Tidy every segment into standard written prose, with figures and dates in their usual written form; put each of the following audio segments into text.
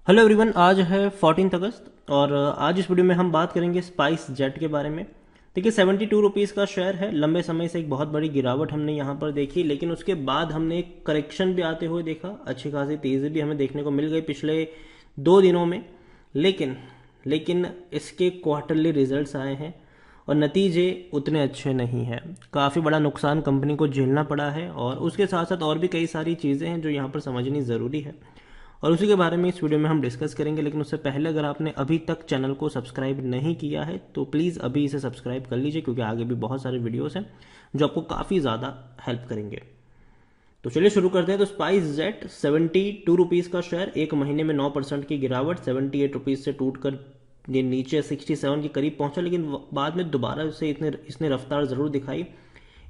Hello everyone, आज है 14 अगस्त और आज इस वीडियो में हम बात करेंगे स्पाइस जेट के बारे में। देखिए 72 रुपीज़ का शेयर है। लंबे समय से एक बहुत बड़ी गिरावट हमने यहाँ पर देखी, लेकिन उसके बाद हमने एक करेक्शन भी आते हुए देखा। अच्छी खासी तेज़ी भी हमें देखने को मिल गई पिछले 2 दिनों में। लेकिन लेकिन इसके क्वार्टरली रिजल्ट्स आए हैं और नतीजे उतने अच्छे नहीं हैं। काफ़ी बड़ा नुकसान कंपनी को झेलना पड़ा है और उसके साथ साथ और भी कई सारी चीज़ें हैं जो यहाँ पर समझनी ज़रूरी है और उसी के बारे में इस वीडियो में हम डिस्कस करेंगे। लेकिन उससे पहले अगर आपने अभी तक चैनल को सब्सक्राइब नहीं किया है तो प्लीज़ अभी इसे सब्सक्राइब कर लीजिए, क्योंकि आगे भी बहुत सारे वीडियोस हैं जो आपको काफ़ी ज़्यादा हेल्प करेंगे। तो चलिए शुरू करते हैं। तो स्पाइस जेट 72 रुपीज़ का शेयर, एक महीने में 9% की गिरावट, 78 रुपीज़ से टूट कर ये नीचे 67 के करीब पहुंचा, लेकिन बाद में दोबारा से इसने रफ्तार ज़रूर दिखाई।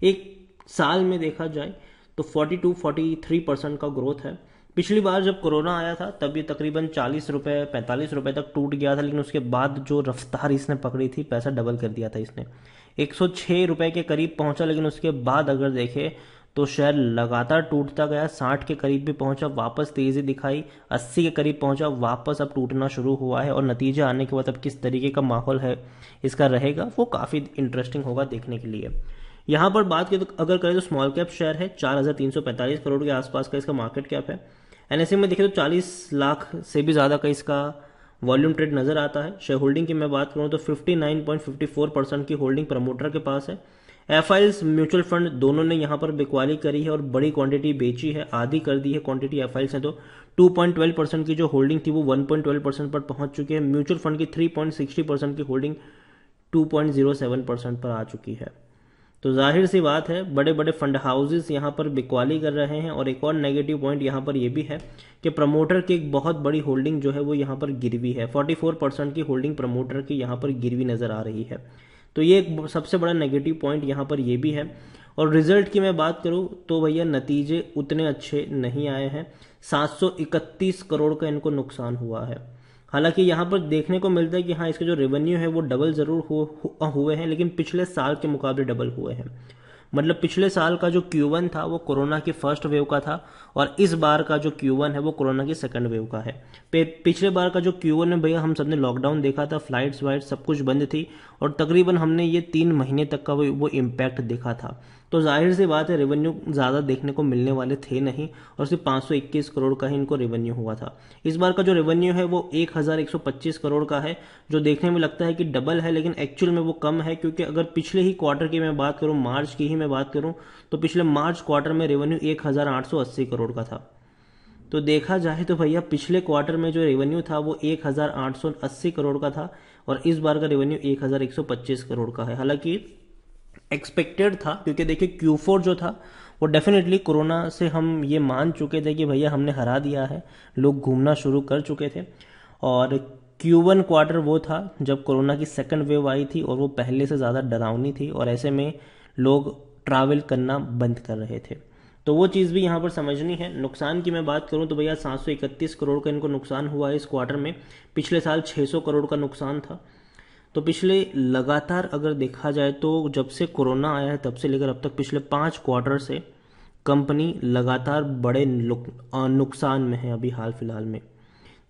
एक साल में देखा जाए तो 42-43% का ग्रोथ है। पिछली बार जब कोरोना आया था तब ये तकरीबन 40 रुपये 45 रुपये तक टूट गया था, लेकिन उसके बाद जो रफ्तार इसने पकड़ी थी, पैसा डबल कर दिया था इसने। 106 रुपये के करीब पहुंचा, लेकिन उसके बाद अगर देखें तो शेयर लगातार टूटता गया। 60 के करीब भी पहुंचा, वापस तेजी दिखाई, 80 के करीब पहुंचा, वापस अब टूटना शुरू हुआ है। और नतीजे आने के बाद अब किस तरीके का माहौल है इसका रहेगा, वो काफ़ी इंटरेस्टिंग होगा देखने के लिए। यहाँ पर बात की तो अगर करें तो स्मॉल कैप शेयर है, 4,345 करोड़ के आसपास का इसका मार्केट कैप है। एनएससी में देखें तो 40 लाख से भी ज़्यादा का इसका वॉल्यूम ट्रेड नजर आता है। शेयर होल्डिंग की मैं बात करूं तो 59.54% की होल्डिंग प्रमोटर के पास है। एफआईएल्स म्यूचुअल फंड दोनों ने यहां पर बिकवाली करी है और बड़ी क्वांटिटी बेची है, आधी कर दी है क्वांटिटी एफआईएल्स है। तो 2.12% की जो होल्डिंग थी वो 1.12% पर पहुंच चुकी है। म्यूचुअल फंड की 3.60% की होल्डिंग 2.07% पर आ चुकी है। तो जाहिर सी बात है बड़े बड़े फंड हाउसेस यहाँ पर बिकवाली कर रहे हैं। और एक और नेगेटिव पॉइंट यहाँ पर यह भी है कि प्रमोटर की एक बहुत बड़ी होल्डिंग जो है वो यहाँ पर गिरवी है। 44% की होल्डिंग प्रमोटर की यहाँ पर गिरवी नजर आ रही है। तो ये एक सबसे बड़ा नेगेटिव पॉइंट यहाँ पर यह भी है। और रिजल्ट की मैं बात करूँ तो भैया नतीजे उतने अच्छे नहीं आए हैं। 731 करोड़ का इनको नुकसान हुआ है। हालांकि यहाँ पर देखने को मिलता है कि हाँ, इसके जो रेवेन्यू है वो डबल जरूर हुए हैं, लेकिन पिछले साल के मुकाबले डबल हुए हैं। मतलब पिछले साल का जो Q1 था वो कोरोना की फर्स्ट वेव का था और इस बार का जो Q1 है वो कोरोना की सेकंड वेव का है। पिछले बार का जो Q1 में भैया हम सबने लॉकडाउन देखा था, फ्लाइट्स वाइट सब कुछ बंद थी और तकरीबन हमने ये 3 महीने तक का वो इम्पैक्ट देखा था। तो जाहिर सी बात है रेवेन्यू ज़्यादा देखने को मिलने वाले थे नहीं और सिर्फ 521 करोड़ का ही इनको रेवेन्यू हुआ था। इस बार का जो रेवेन्यू है वो 1125 करोड़ का है, जो देखने में लगता है कि डबल है, लेकिन एक्चुअल में वो कम है। क्योंकि अगर पिछले ही क्वार्टर की मैं बात करूं, मार्च की ही मैं बात करूं, तो पिछले मार्च क्वार्टर में रेवेन्यू 1880 करोड़ का था। तो देखा जाए तो भैया पिछले क्वार्टर में जो रेवेन्यू था वो 1880 करोड़ का था और इस बार का रेवेन्यू 1125 करोड़ का है। हालांकि एक्सपेक्टेड था, क्योंकि देखिए Q4 जो था वो डेफिनेटली कोरोना से हम ये मान चुके थे कि भैया हमने हरा दिया है, लोग घूमना शुरू कर चुके थे। और Q1 क्वार्टर वो था जब कोरोना की सेकंड वेव आई थी और वो पहले से ज़्यादा डरावनी थी और ऐसे में लोग ट्रैवल करना बंद कर रहे थे। तो वो चीज़ भी यहाँ पर समझनी है। नुकसान की मैं बात करूँ तो भैया 731 करोड़ का इनको नुकसान हुआ है इस क्वार्टर में। पिछले साल 600 करोड़ का नुकसान था। तो पिछले लगातार अगर देखा जाए तो जब से कोरोना आया है तब से लेकर अब तक पिछले 5 क्वार्टर से कंपनी लगातार बड़े नुकसान में है अभी हाल फिलहाल में।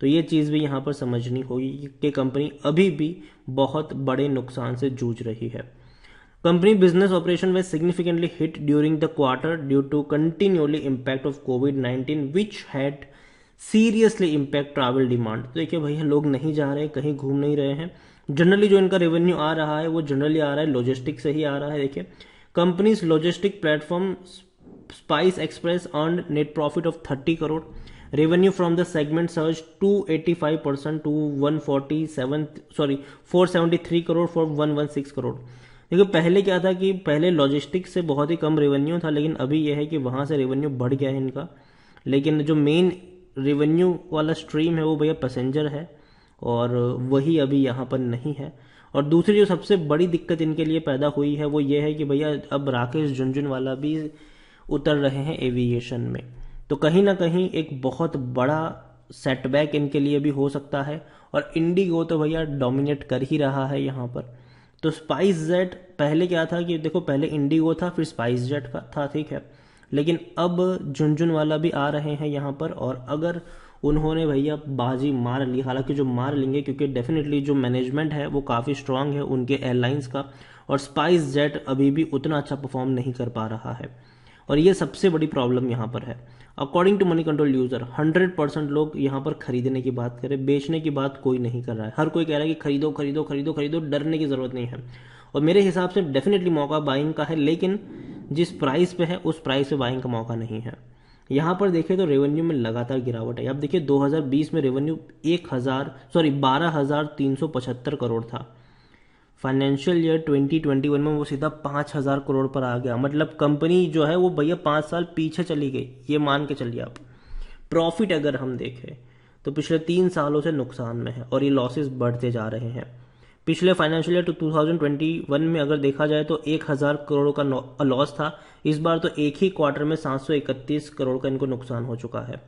तो ये चीज़ भी यहाँ पर समझनी होगी कि कंपनी अभी भी बहुत बड़े नुकसान से जूझ रही है। कंपनी बिजनेस ऑपरेशन में significantly hit during the quarter due to continually impact of कोविड-19 which had seriously impact travel demand. तो देखिए भैया लोग नहीं जा रहे, कहीं घूम नहीं रहे हैं। जनरली जो इनका रेवेन्यू आ रहा है वो जनरली आ रहा है लॉजिस्टिक से ही आ रहा है। देखिए companies logistic platform Spice Express earn net profit of 30 crore. Revenue from the segment surge 285% to 473 crore for 116 crore. देखिए पहले क्या था कि पहले लॉजिस्टिक्स से बहुत ही कम रेवेन्यू था, लेकिन अभी यह है कि वहां से रेवेन्यू बढ़ गया है इनका। लेकिन जो मेन रेवेन्यू वाला स्ट्रीम है वो भैया पैसेंजर है और वही अभी यहाँ पर नहीं है। और दूसरी जो सबसे बड़ी दिक्कत इनके लिए पैदा हुई है वो ये है कि भैया अब राकेश झुनझुनवाला भी उतर रहे हैं एविएशन में। तो कहीं ना कहीं एक बहुत बड़ा सेटबैक इनके लिए भी हो सकता है। और इंडिगो तो भैया डोमिनेट कर ही रहा है यहाँ पर। तो स्पाइस जेट पहले क्या था कि देखो पहले इंडिगो था फिर स्पाइस जेट का था, ठीक है, लेकिन अब झुनझुनवाला भी आ रहे हैं यहाँ पर। और अगर उन्होंने भैया बाजी मार ली। हालांकि जो मार लेंगे, क्योंकि डेफिनेटली जो मैनेजमेंट है वो काफ़ी स्ट्रांग है उनके एयरलाइंस का, और स्पाइस जेट अभी भी उतना अच्छा परफॉर्म नहीं कर पा रहा है, और ये सबसे बड़ी प्रॉब्लम यहाँ पर है। According to Moneycontrol user 100% लोग यहाँ पर खरीदने की बात करें, बेचने की बात कोई नहीं कर रहा है। हर कोई कह रहा है कि खरीदो खरीदो खरीदो खरीदो, डरने की जरूरत नहीं है। और मेरे हिसाब से डेफिनेटली मौका बाइंग का है, लेकिन जिस प्राइस पे है उस प्राइस पे बाइंग का मौका नहीं है। यहाँ पर देखें तो रेवेन्यू में लगातार गिरावट है। अब देखिए 2020 में रेवेन्यू 12,375 करोड़ था। फाइनेंशियल ईयर 2021 में वो सीधा 5,000 करोड़ पर आ गया। मतलब कंपनी जो है वो भैया 5 साल पीछे चली गई, ये मान के चलिए आप। प्रॉफिट अगर हम देखें तो पिछले 3 सालों से नुकसान में है, और ये लॉसेस बढ़ते जा रहे हैं। पिछले फाइनेंशियल ईयर 2021 में अगर देखा जाए तो 1,000 करोड़ का लॉस था। इस बार तो एक ही क्वार्टर में 731 करोड़ का इनको नुकसान हो चुका है।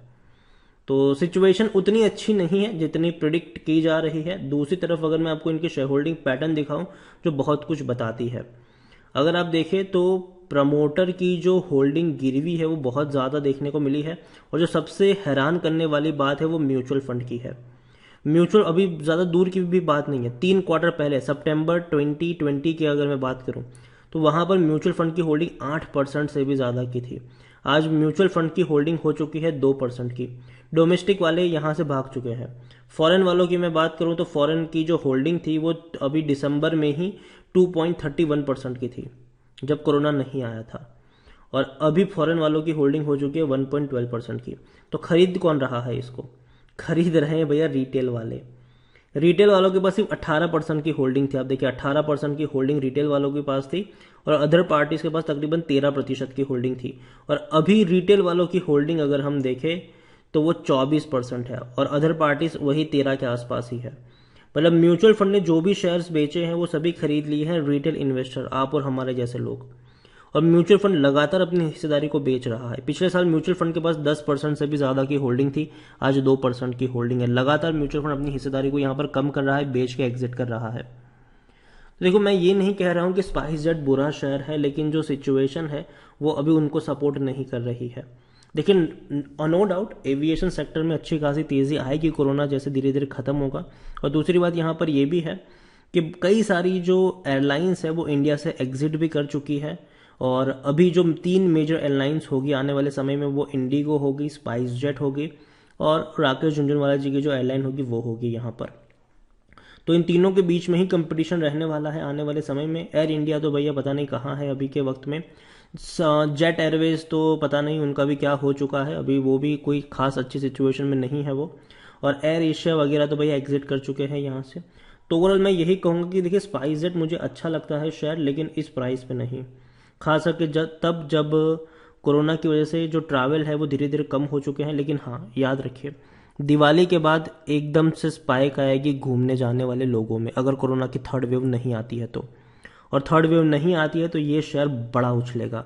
तो सिचुएशन उतनी अच्छी नहीं है जितनी प्रिडिक्ट की जा रही है। दूसरी तरफ अगर मैं आपको इनके शेयर होल्डिंग पैटर्न दिखाऊं जो बहुत कुछ बताती है, अगर आप देखें तो प्रमोटर की जो होल्डिंग गिरवी है वो बहुत ज़्यादा देखने को मिली है, और जो सबसे हैरान करने वाली बात है वो म्यूचुअल फंड की है। म्यूचुअल अभी ज़्यादा दूर की भी बात नहीं है, 3 क्वार्टर पहले सितंबर 2020 की अगर मैं बात करूं तो वहां पर म्यूचुअल फंड की होल्डिंग 8% से भी ज़्यादा की थी। आज म्यूचुअल फंड की होल्डिंग हो चुकी है 2% की। डोमेस्टिक वाले यहां से भाग चुके हैं। फॉरेन वालों की मैं बात करूं तो फॉरेन की जो होल्डिंग थी वो अभी दिसंबर में ही 2.31% की थी, जब कोरोना नहीं आया था, और अभी फॉरेन वालों की होल्डिंग हो चुकी है 1.12% की। तो खरीद कौन रहा है इसको? खरीद रहे हैं भैया रिटेल वाले। रिटेल वालों के पास सिर्फ 18% की होल्डिंग थी। आप देखिए 18% की होल्डिंग रिटेल वालों के पास थी, और अदर पार्टीज के पास तकरीबन 13% की होल्डिंग थी। और अभी रिटेल वालों की होल्डिंग अगर हम देखें तो वो 24% है, और अदर पार्टीज वही 13 के आसपास ही है। मतलब म्यूचुअल फंड ने जो भी शेयर्स बेचे हैं वो सभी खरीद लिए हैं रिटेल इन्वेस्टर, आप और हमारे जैसे लोग। और म्यूचुअल फंड लगातार अपनी हिस्सेदारी को बेच रहा है। पिछले साल म्यूचुअल फंड के पास 10% से भी ज्यादा की होल्डिंग थी, आज 2% की होल्डिंग है। लगातार म्यूचुअल फंड अपनी हिस्सेदारी को यहाँ पर कम कर रहा है, बेच के एग्जिट कर रहा है। तो देखो, मैं ये नहीं कह रहा हूँ कि स्पाइस जेट बुरा शेयर है, लेकिन जो सिचुएशन है वो अभी उनको सपोर्ट नहीं कर रही है। लेकिन नो डाउट एविएशन सेक्टर में अच्छी खासी तेजी आएगी, कोरोना जैसे धीरे धीरे खत्म होगा। और दूसरी बात यहाँ पर यह भी है कि कई सारी जो एयरलाइंस है वो इंडिया से एग्जिट भी कर चुकी है, और अभी जो 3 मेजर एयरलाइंस होगी आने वाले समय में वो इंडिगो होगी, स्पाइस जेट होगी, और राकेश झुनझुनवाला जी की जो एयरलाइन होगी वो होगी यहाँ पर। तो इन तीनों के बीच में ही कंपटीशन रहने वाला है आने वाले समय में। एयर इंडिया तो भैया पता नहीं कहाँ है अभी के वक्त में। जेट एयरवेज तो पता नहीं उनका भी क्या हो चुका है, अभी वो भी कोई खास अच्छी सिचुएशन में नहीं है वो। और एयर एशिया वगैरह तो भैया एग्जिट कर चुके हैं यहाँ से। तो ओवरऑल मैं यही कहूँगा कि देखिए स्पाइस जेट मुझे अच्छा लगता है शेयर, लेकिन इस प्राइस पे नहीं। खास करके जब कोरोना की वजह से जो ट्रैवल है वो धीरे धीरे कम हो चुके हैं। लेकिन हाँ, याद रखिए दिवाली के बाद एकदम से स्पाइक आएगी घूमने जाने वाले लोगों में, अगर कोरोना की 3rd वेव नहीं आती है तो। और 3rd वेव नहीं आती है तो ये शेयर बड़ा उछलेगा।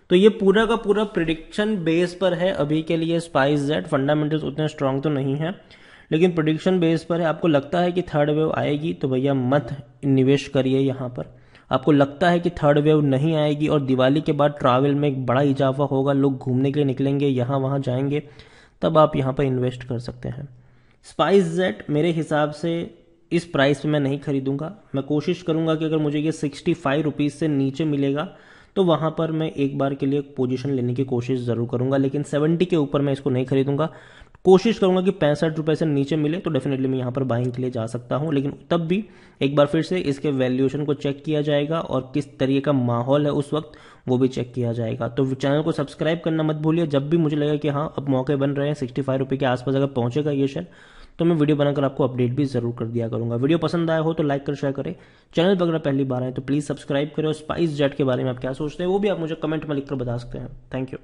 तो ये पूरा का पूरा प्रिडिक्शन बेस पर है अभी के लिए स्पाइस जेट। फंडामेंटल्स उतने स्ट्रांग तो नहीं है, लेकिन प्रिडिक्शन बेस पर है। आपको लगता है कि 3rd वेव आएगी तो भैया मत निवेश करिए यहाँ पर। आपको लगता है कि 3rd वेव नहीं आएगी और दिवाली के बाद ट्रैवल में एक बड़ा इजाफा होगा, लोग घूमने के लिए निकलेंगे, यहाँ वहाँ जाएंगे, तब आप यहाँ पर इन्वेस्ट कर सकते हैं। स्पाइस जेट मेरे हिसाब से इस प्राइस पे मैं नहीं खरीदूंगा। मैं कोशिश करूंगा कि अगर मुझे ये 65 रुपीज़ से नीचे मिलेगा तो वहां पर मैं एक बार के लिए पोजीशन लेने की कोशिश जरूर करूंगा, लेकिन 70 के ऊपर मैं इसको नहीं खरीदूंगा। कोशिश करूंगा कि 65 रुपये से नीचे मिले तो डेफिनेटली मैं यहाँ पर बाइंग के लिए जा सकता हूँ, लेकिन तब भी एक बार फिर से इसके वैल्यूएशन को चेक किया जाएगा और किस तरीके का माहौल है उस वक्त वो भी चेक किया जाएगा। तो चैनल को सब्सक्राइब करना मत भूलिए। जब भी मुझे लगे कि हाँ अब मौके बन रहे हैं 65 रुपये के आसपास अगर पहुंचेगा ये शेयर, तो मैं वीडियो बनाकर आपको अपडेट भी जरूर कर दिया करूंगा। वीडियो पसंद आया हो तो लाइक कर शेयर करें। चैनल पर अगर पहली बार आए तो प्लीज सब्सक्राइब करें। और स्पाइस जेट के बारे में आप क्या सोचते हैं वो भी आप मुझे कमेंट में लिखकर बता सकते हैं। Thank you.